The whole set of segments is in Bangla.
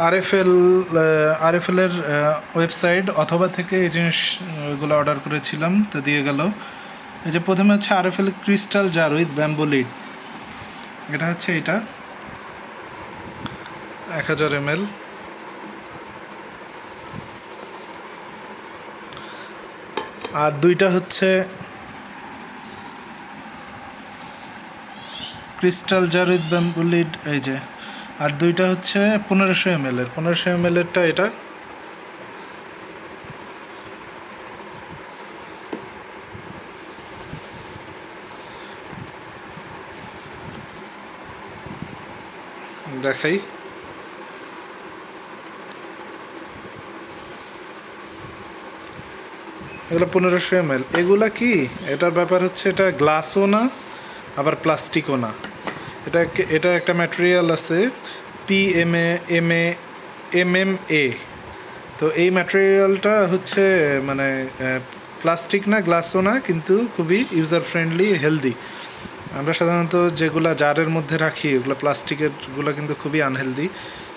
আরএফএলের ওয়েবসাইট অথবা থেকে এই জিনিসগুলো অর্ডার করেছিলাম, তো দিয়ে গেল। এই যে প্রথমে হচ্ছে RFL crystal jar with bamboo lid, এটা হচ্ছে এটা 1000 ml। আর দুইটা হচ্ছে crystal jar with bamboo lid, এই যে। আর দুইটা হচ্ছে 1500 ml এর, 1500 ml এরটা এটা। দেখাই, এগুলো 1500 ml। এগুলা কি, এটার ব্যাপার হচ্ছে এটা গ্লাসও না আবার প্লাস্টিকও না, এটা একটা ম্যাটেরিয়াল আছে MMA। তো এই ম্যাটেরিয়ালটা হচ্ছে মানে প্লাস্টিক না গ্লাসও না, কিন্তু খুবই ইউজার ফ্রেন্ডলি, হেলদি। আমরা সাধারণত যেগুলো জারের মধ্যে রাখি ওগুলো প্লাস্টিকেরগুলো কিন্তু খুবই আনহেলদি,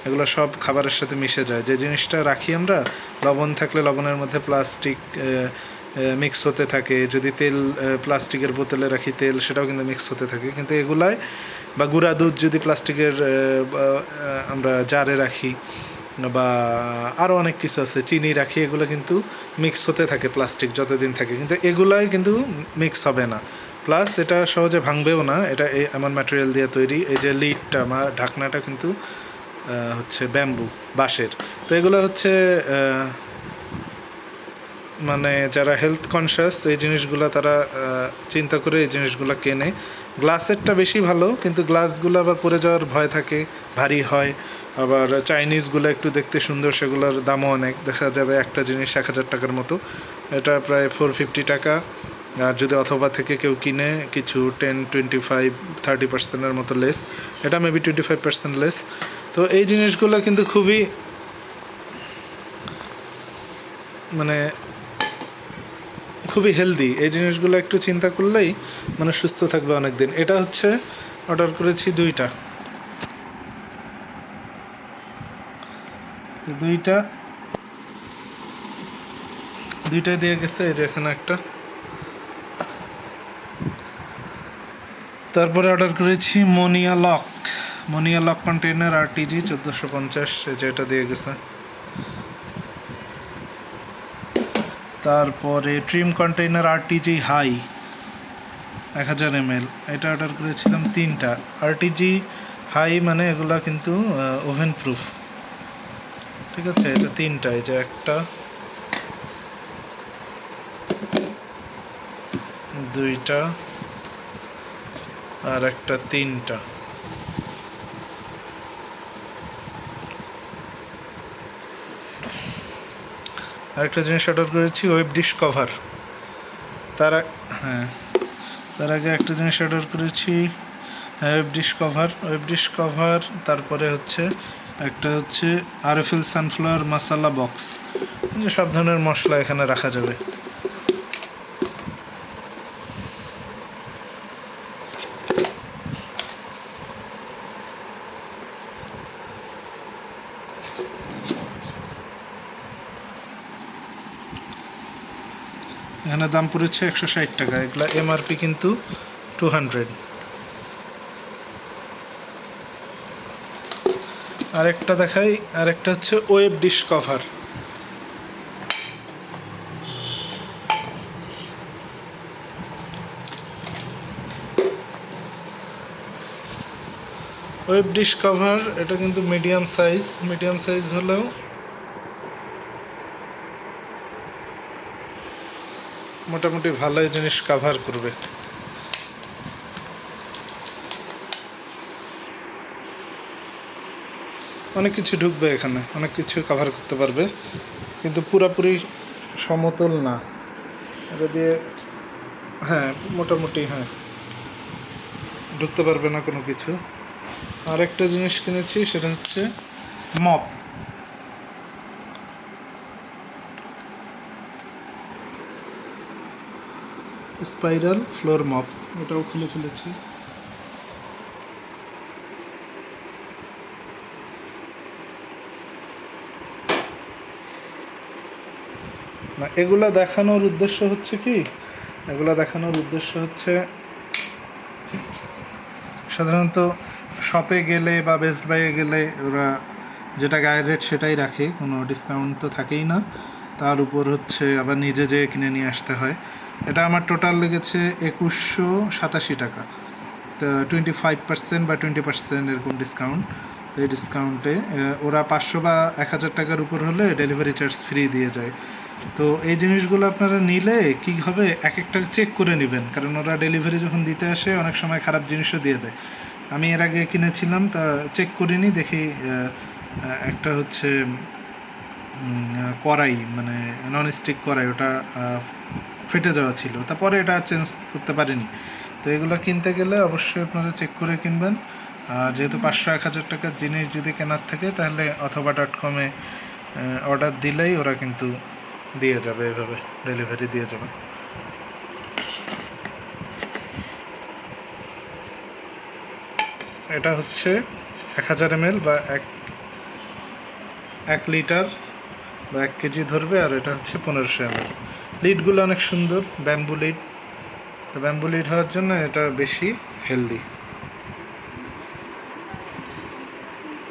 এগুলো সব খাবারের সাথে মিশে যায়। যে জিনিসটা রাখি আমরা, লবণ থাকলে লবণের মধ্যে প্লাস্টিক মিক্স হতে থাকে, যদি তেল প্লাস্টিকের বোতলে রাখি তেল সেটাও কিন্তু মিক্স হতে থাকে। কিন্তু এগুলায় বা গুঁড়া দুধ যদি প্লাস্টিকের আমরা জারে রাখি, বা আরও অনেক কিছু আছে, চিনি রাখি, এগুলো কিন্তু মিক্স হতে থাকে প্লাস্টিক যতদিন থাকে, কিন্তু এগুলাই কিন্তু মিক্স হবে না। প্লাস এটা সহজে ভাঙবেও না, এটা এমন ম্যাটেরিয়াল দিয়ে তৈরি। এই যে লিডটা ঢাকনাটা কিন্তু হচ্ছে ব্যাম্বু, বাঁশের। তো এগুলো হচ্ছে মানে যারা হেলথ কনসিয়াস এই জিনিসগুলো তারা চিন্তা করে এই জিনিসগুলো কেনে। গ্লাসেরটা বেশি ভালো, কিন্তু গ্লাসগুলো আবার পড়ে যাওয়ার ভয় থাকে, ভারী হয়। আবার চাইনিজগুলো একটু দেখতে সুন্দর, সেগুলোর দামও অনেক, দেখা যাবে একটা জিনিস 1000 টাকার মতো, এটা প্রায় 450 টাকা। আর যদি অথবা থেকে কেউ কিনে কিছু 10-25-30% মতো লেস, এটা মেবি 25% লেস। তো এই জিনিসগুলো কিন্তু খুবই মানে খুবই হেলদি। এই জিনিসগুলো একটু চিন্তা করলেই মানে সুস্থ থাকবে অনেক দিন। এটা হচ্ছে অর্ডার করেছি দুইটাই দিয়ে গেছে, এই যে এখানে একটা। তারপরে অর্ডার করেছি মনিয়া লক কন্টেইনার RTG 1450, এই যে এটা দিয়ে গেছে। তারপরে trim container RTG high 1000 ml, এটা অর্ডার করেছিলাম 3টা। RTG হাই মানে এগুলা কিন্তু ওভেন প্রুফ, ঠিক আছে। এটা 3টা, এই যে একটা, দুইটা, আর একটা 3টা। আরেকটা জিনিস অর্ডার করেছি ওয়েব ডিশ কভার। তার আগে একটা জিনিস অর্ডার করেছি ওয়েব ডিশ কভার। তারপরে হচ্ছে একটা হচ্ছে আরএফএল সানফ্লাওয়ার মশলা বক্স, যে সব ধরনের মশলা এখানে রাখা যাবে। এখানে দাম পড়েছে 160 টাকা, এগুলা MRP কিন্তু 200। আরেকটা দেখাই, আরেকটা হচ্ছে web dish cover. Web dish cover, এটা কিন্তু মিডিয়াম সাইজ হলেও মোটামুটি ভালোই জিনিস কভার করবে। অনেক কিছু ঢুকবে এখানে, অনেক কিছু কভার করতে পারবে, কিন্তু পুরোপুরি সমতল না এটা দিয়ে। হ্যাঁ, মোটামুটি হ্যাঁ, ঢুকতে পারবে না কোনো কিছু। আরেকটা জিনিস কিনেছি, সেটা হচ্ছে মপ। স্পাইরাল ফ্লোর মপ, ওটাও খুলে ফেলেছি। না, এগুলা দেখানোর উদ্দেশ্য হচ্ছে কি, এগুলা দেখানোর উদ্দেশ্য হচ্ছে সাধারণত শপে গেলে বা বেস্ট বাইয়ে গেলে ওরা যেটা গায়ের রেট সেটাই রাখে, কোনো ডিসকাউন্ট তো থাকেই না, তার উপর হচ্ছে আবার নিজে যেয়ে কিনে নিয়ে আসতে হয়। এটা আমার টোটাল লেগেছে 2187 টাকা, তো 25% বা 20% এরকম ডিসকাউন্ট। তো এই ডিসকাউন্টে ওরা 500 বা 1000 টাকার উপর হলে ডেলিভারি চার্জ ফ্রি দিয়ে যায়। তো এই জিনিসগুলো আপনারা নিলে কী হবে, এক একটা চেক করে নেবেন, কারণ ওরা ডেলিভারি যখন দিতে আসে অনেক সময় খারাপ জিনিসও দিয়ে দেয়। আমি এর আগে কিনেছিলাম, তা চেক করিনি, দেখি একটা হচ্ছে কড়াই, মানে ননস্টিক কড়াই, ওটা ফেটে যাওয়া ছিল, তারপরে এটা চেঞ্জ করতে পারিনি। তো এগুলো কিনতে গেলে অবশ্যই আপনারা চেক করে কিনবেন। আর যেহেতু 500-1000 টাকার জিনিস যদি কেনার থাকে, তাহলে অথবা .com-এ অর্ডার দিলেই ওরা কিন্তু দিয়ে যাবে, এভাবে ডেলিভারি দিয়ে যাবে। এটা হচ্ছে 1000 ml বা 1 লিটার বা 1 কেজি ধরবে, আর এটা হচ্ছে 1500 ml। লিডগুলো অনেক সুন্দর, ব্যাম্বু লিড। তো ব্যাম্বু লিড হওয়ার জন্য এটা বেশি হেলদি।